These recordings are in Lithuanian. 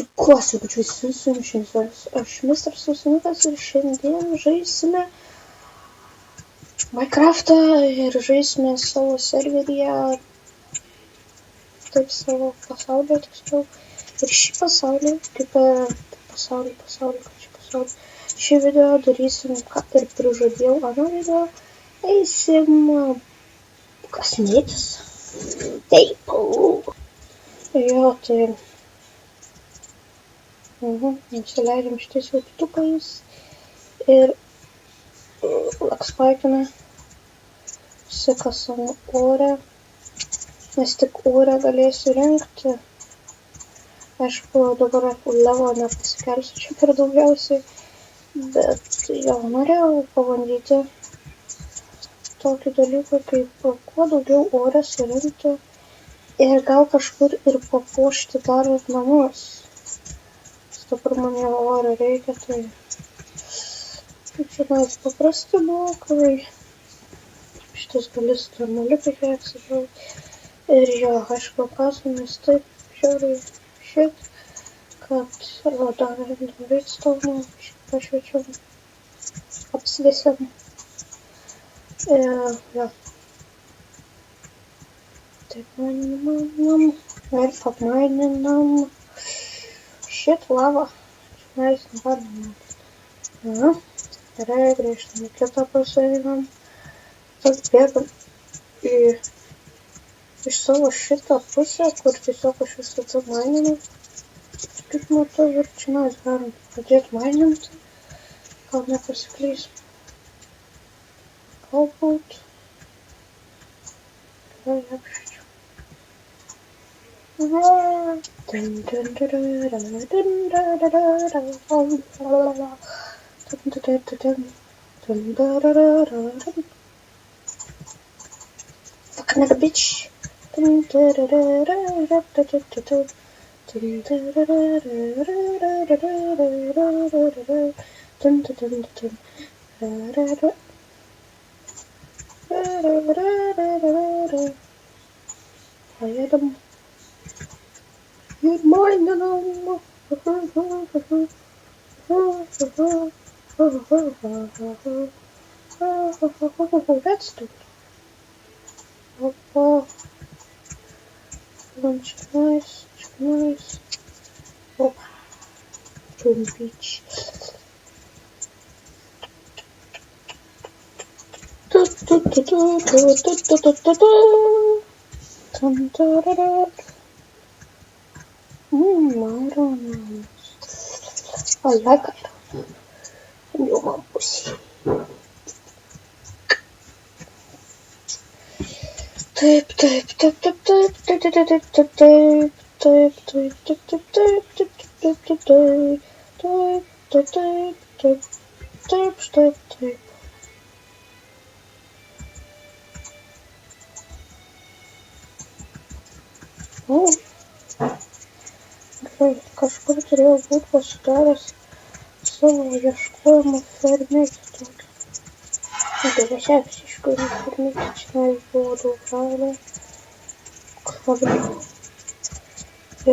Tikiuosi, kad visi suimšinsvars. Aš Mr. Sausinukas ir šiandien žaisime Minecraftą ir žaisime savo serveryje, taip savo pasaulyje tiksliau. Ir šį pasaulį, kaip pasaulį, šį video darysim, ką ir prižadėjau ano video, eisim kasinėtis. Taip. Jo, tai nusileidžiam šitais laiptukais ir lakspaikiame, sikasam ore, nes tik ore galėsiu rinkti. Aišku, dabar levo nepasikelsiu čia per daugiausiai, bet jau norėjau pabandyti tokį dalyką, kaip kuo daugiau ore surinkti ir gal kažkur ir papuošti dar ir namus. Dabar man jau oro reikia, tai čia nais paprasti blokai. Šitas galis normali pikeksai. Ir jo, aišku, kasamės taip žiauriai šit, kad dar redstone pašviečiam, apsvėsiam. Jo. Taip maininam ir papmaininam. Šit lava. Čionais negalima. Gerai, grįžtam į kitą pusę einam. Tad bėgam iš savo šitą pusę, kur tiesiog aš visada maininu. Kaip matau, ir čionais galim pradėti maininti. Gal nepasiklysim. Galbūt. Gerai, apščiau. Fuck nigga bitch. You're mine now. That's good. Nice. Oh, Boom Beach. Iron. I like iron. You want pussy. Tape. Oh. Kažkur turėjau būti pasidaręs savo ieškojimo fermėtį tokį. Geriausiai fermėtį čia buvo daug raulė.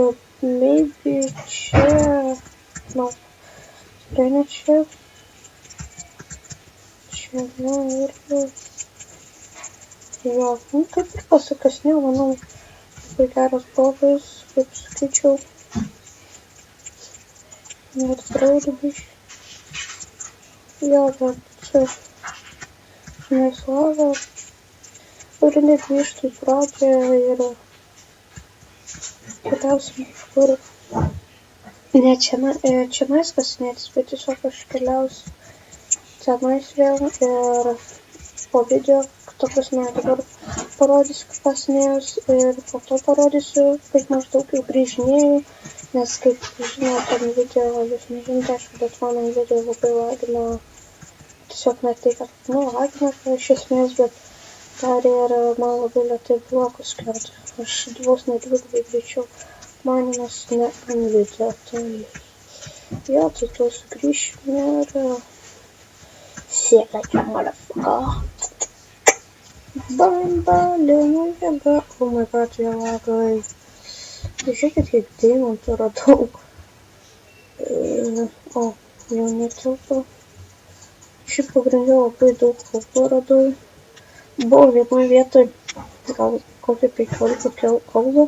Ir maybe čia... No. Tai ne čia. Čia ne irgi. Jo, kaip ir pasakasnėjau, manau, labai geras blogas, kaip sakyčiau. Net draudu biškį. Jo, bet čia neslava. Ir net grįžtų į pradžią ir keliausim kažkur. Ne čionais kasinėtis, bet tiesiog aš keliausiu tenais vėl ir po video, tokius dabar parodysiu, kaip kasinėjus ir po to parodysiu, kaip maždaug jau grįžinėjau. Nes kaip žinau, tam video, jūs nežinote, aišku, bet mano video labai lagina, tiesiog ne tai, kad, lagina iš esmės, bet dar ir man labai lėtai blokus kerta. Aš vos nedvigubai greičiau maninas ne ant video, tai jo, tai tuo sugrįšim ir sėlėkia, motherfucker. Bambalinu jėga, oh my god, jie lagai. Žiūrėkit, kiek deimantų radau. O, jau netilpo. Šiaip pagrindė labai daug kalbų radau. Buvo vienoje vietoje gal kokie 15 kaulų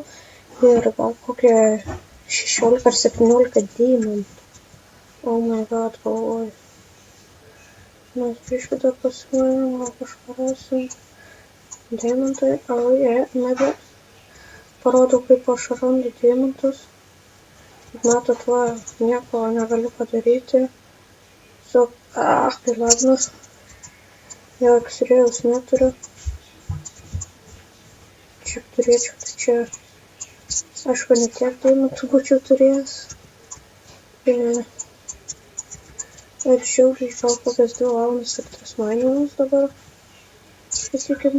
ir gal kokie 16 ar 17 deimantų. Oh my god, galvoju. Mes biškai dar pasimainam, gal kažką rasim. Deimantai, nebe. Parodau, kaip aš randu deimantus. Matot, va, nieko negaliu padaryti. Tai ladnas. Jau X-ray'us neturiu. Čia turėčiau, tai čia, aišku, ne tiek deimantų būčiau turėjęs. Ir žiauriai gal kokias 2 valandas ir 3 mainimus dabar. Sakykim.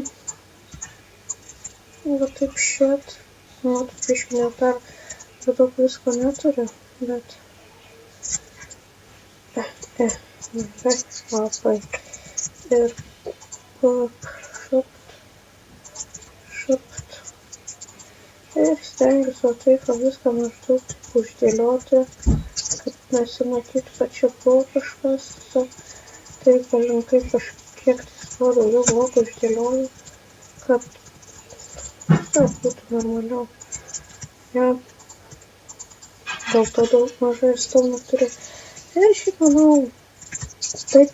Va taip šit. Nu, tu biškai net dar daug visko neturiu, bet... Labai. Ir šupt. Ir stengiuosi taip viską maždaug taip uždėlioti, kad nesimatytų, kad čia buvo kažkas. Taip galinkai kažkiek daugiau blokų uždėlioju, kad būtų normaliau. Ja. Dėl to daug mažai stomų turiu. Ir šiaip manau, taip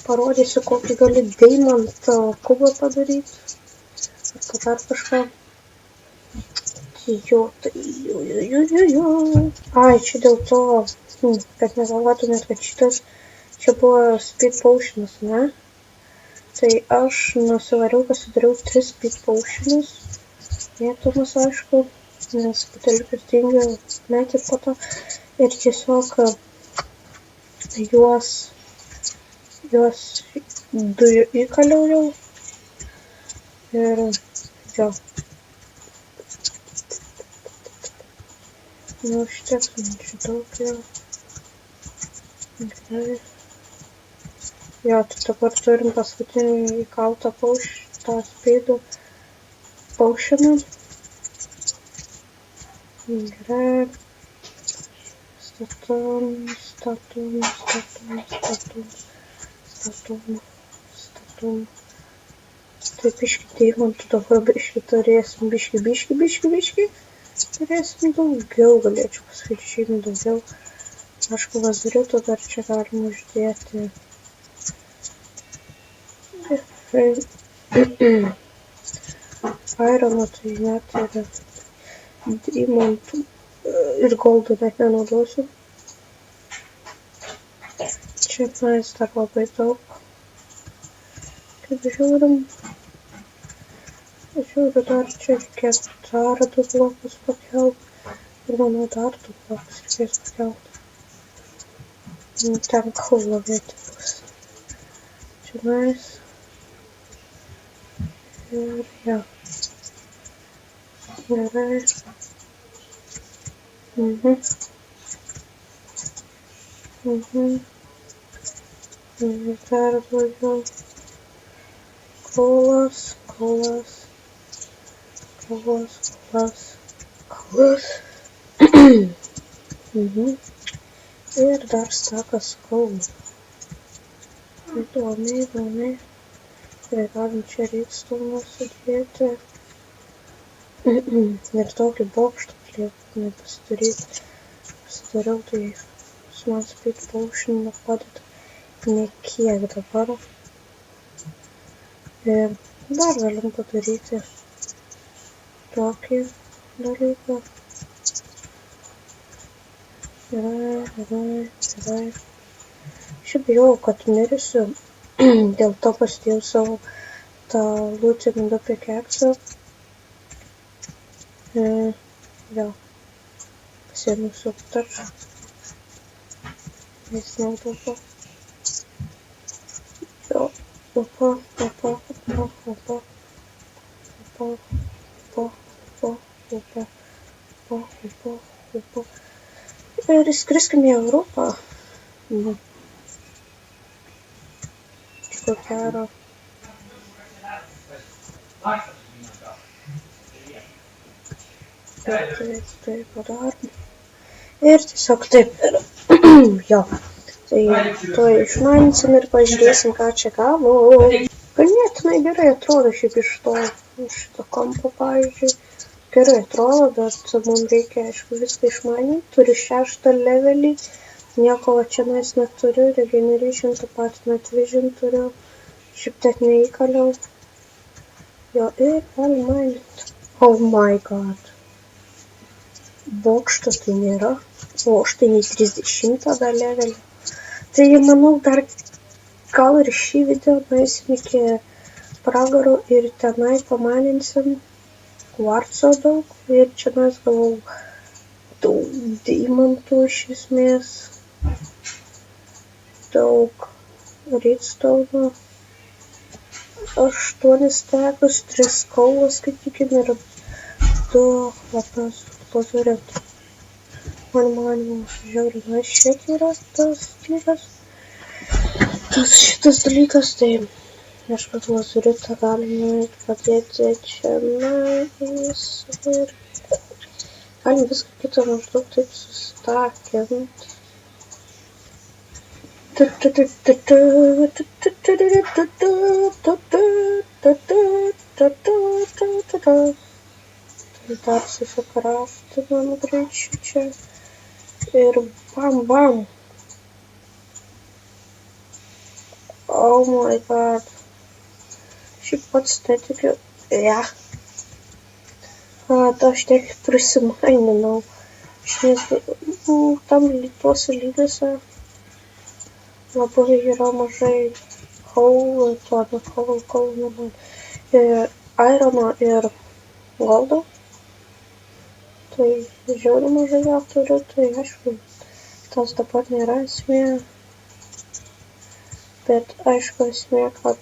parodysiu, kokį gali deimantą kubą padaryti. Ar dar kažką. Jo. Ai, čia dėl to, kad negalvotumėt, kad šitas čia buvo speed potionas, ne? Tai aš nusivariau, pasidariau 3 speed potionus. Mėtomas, aišku, nes buteliukas dingo metį po to. Ir tiesiog juos dujų įkaliau jau. Ir jo. Nu, šitiek, čia daug jau. Gerai. Jo, tai dabar turim paskutinį įkaltą tą speedų potioną. Gerai. Statum. Tai biški deimantų dabar biški turėsim, biški. Turėsim daugiau, galėčiau pasakyti, žymiai daugiau. Aišku, lazuritų dar čia galim uždėti. Irono tai net yra deimantų. Ir goldų net nenaudosiu. Čia mes dar labai daug. Kaip žiūrim. Žiūriu, dar čia reikės dar 2 blokus pakelt. Ir manau, dar 2 blokus reikės pakelt. Ten kaulo vietį bus. Čia mes. Ir jo. Gerai. Ir dar daugiau. Kaulas. Ir dar stakas kaulų. Įdomiai. Ir galim čia reikstumą sudėti. Ir tokį bokštą galėtume pasidaryti. Pasidariau, tai man speed potion nepadeda nekiek dabar. Ir dar galim padaryti tokį dalyką. Gerai. Šiaip bijau, kad mirsiu. Dėl to pasidėjau savo tą lūtinį 2 pikeksą. Jo. Pasiėmiau savo taršą. Jis neaudopo. Jo. Opa. Ir skriskime į Europą. Čia ko gero. Tai padarom. Ir tiesiog taip ir jo. Tai to išmaninsim ir pažiūrėsim, ką čia gavo. Ganėtinai gerai atrodo šiaip iš šito kampo, pavyzdžiui. Gerai atrodo, bet mums reikia, aišku, viską išmanyti. Turiu 6 levelį. Nieko va čia mes neturiu. Regeneration, tą patį Night Vision turiu. Šiaip tiek neįkaliau. Jo, ir galim manyti. Oh my god. Bokšto tai nėra. O štai nei 30 dar levelį. Tai manau dar gal ir šį video nueisim iki pragaro ir tenai pamaninsim kvarco daug. Ir čia mes gavau daug deimantų iš esmės. Daug redstone. 8 stekus, 3 kaulas, skaitykim, ir 2 lazaretų. Man manimu, žiauriai, na šiek yra tas dalykas. Šitas dalykas, tai aš pat lazaretą galime padėti čia nais ir galim viską kitą maždaug taip sustakint. Dar susikraftinam greičiau čia. Ir bam bam. Oh my god. Šiaip pats netikiu. Ja. Aš tiek prisimaininau. Tam tuose lygiuose labai yra mažai irono ir goldo. Tai žiauriai mažai ją turiu, tai aišku, tas dabar nėra esmė. Bet aišku esmė, kad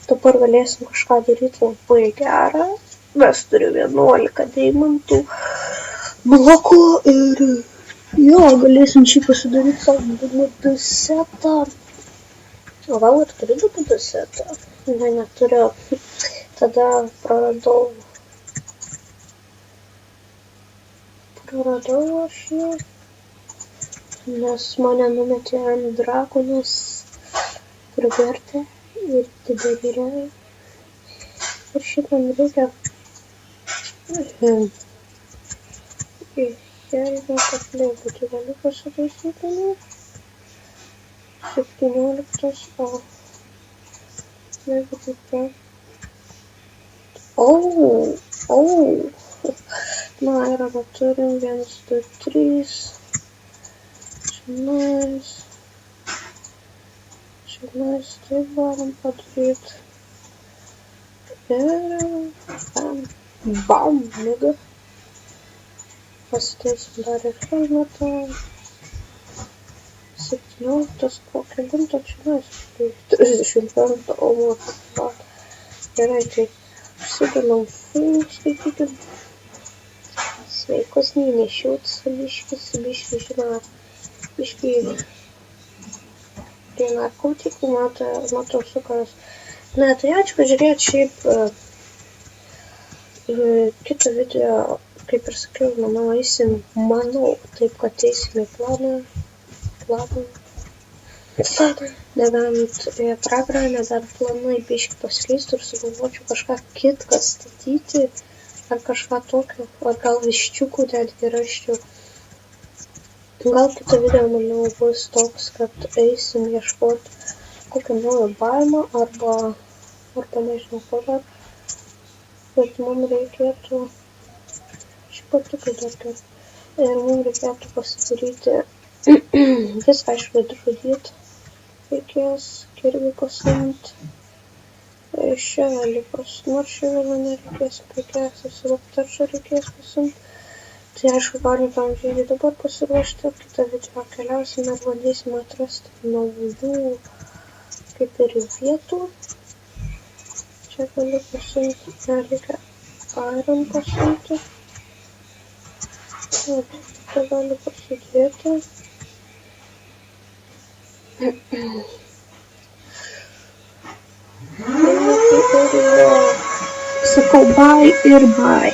dabar galėsim kažką daryti labai gerą. Mes turim 11 deimantų blokų ir jo, galėsim šį pasidaryti savo DD setą. O gal ir turiu DD setą? Ne, neturiu. Tada praradau aš jį, nes mane numetė ant dragonės privertė ir didelį. Ir šitam reikia jeigu kaplėbų, tai galiu pasitaisyti, ne? 17, o jeigu taip pat. Na, ir arba turim 1, 2, 3. Čionais taip galim padaryti. Ir bam, lyga. Pasiteisim dar ir helmetą. 17, po kelinto čionais. 35, o man. Gerai, tai užsidėliau full, skaitykim. Sveikos nenešiūt biški žino, biški prie narkotikų, matau sukaras. Ne, tai ačiū, kad žiūrėt šiaip kitą video, kaip ir sakiau, manau, taip, kad eisim į planą, nebent pragarą, nebent planai biški pasikeistų ir sugalvočiau kažką kitką statyti. Ar kažką tokio, ar gal viščiukų netgi rasčiau. Gal kitą video, manau, bus toks, kad eisim ieškoti kokio naujo baimo, arba nežinau ko dar. Bet mums reikėtų, šiaip patikai dar kad, ir mums reikėtų pasidaryti, viską aišku žudyti, reikės kirvį pasiimti. Ševelikos, nors ševelio nereikės prikęstis ir aptarčio reikės pasimti. Tai aišku, galim tam žygį dabar pasiruošti, o kitą video keliausim ir bandysim atrasti naujų kaip ir vietų. Čia galiu pasimti, reikia iron pasimti. Čia galiu pasidėti. Sakau bye ir bye.